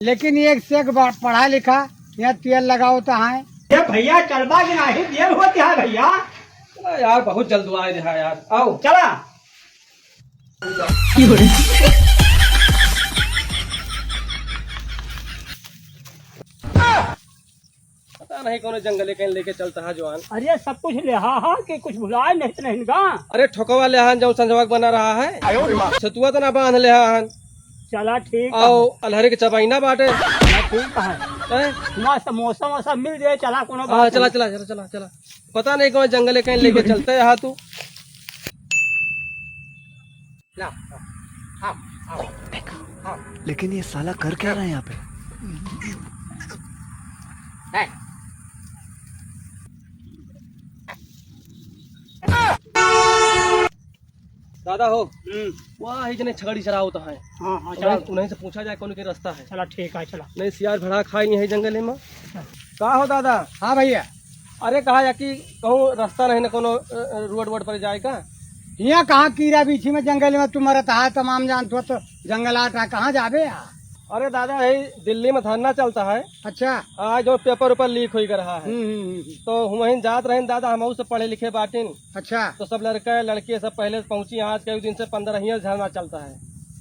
लेकिन एक से एक पढ़ा लिखा यहाँ तेल लगाओ तो है ये भैया चलबा कि नहीं देर होती है भैया। यार बहुत जल्द आए रहा यार, आओ चला पता नहीं कौन जंगले कहीं लेके चलता है जवान। अरे सब कुछ ले हा कि कुछ भुलाए नहीं नहीं का। अरे ठोकवा ले हन जो संजवाक बना रहा है, छतुआ तो ना बांध ले हन। चला ठीक आओ अलहरे के चबाइना बाटे। ठीक है ना, समोसा वोसा मिल जाए। चला कोनो हाँ बात चला चला चला चला चला। पता नहीं कौन जंगले कहीं लेके चलते है तू। लेकिन ये साला कर क्या रहा है यहाँ पे? दादा हो वहाँ ही जने छगड़ी चरा होता है। हाँ हाँ चला उन्हीं से पूछा जाए कौन के रास्ता है। चला ठीक है चला। नहीं सियार भड़ा खाई नहीं है जंगले में। कहा हो दादा? हाँ भैया अरे कहा जा कि कहूँ रास्ता नहीं ना कोनो रोड वोड पर जाए का। यहाँ कहाँ कीड़ा बीछी में जंगल में तुम रहता है तमाम जानते हो तो जंगलात है कहाँ जाबे यार। अरे दादा यही दिल्ली में धरना चलता है अच्छा आज, जो पेपर ऊपर लीक हो रहा है। हम्म। तो हम वहीं जात रहे दादा, हम से पढ़े लिखे बाटिन। अच्छा तो सब लड़के लड़के सब पहले पहुंची। आज के दिन से 15 ही धरना चलता है।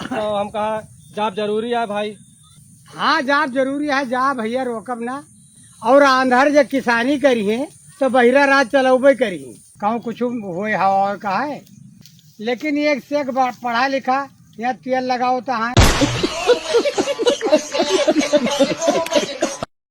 तो हम कहा जाप जरूरी है भाई। हाँ जाप जरूरी है, जा भैया रोकब ना। और आंधर जब किसानी करिए तो बहिरा राज चलौबे करिए, कहूँ कुछ हो हवा का है। लेकिन एक से एक पढ़ा लिखा यहाँ तेल लगाओ तो है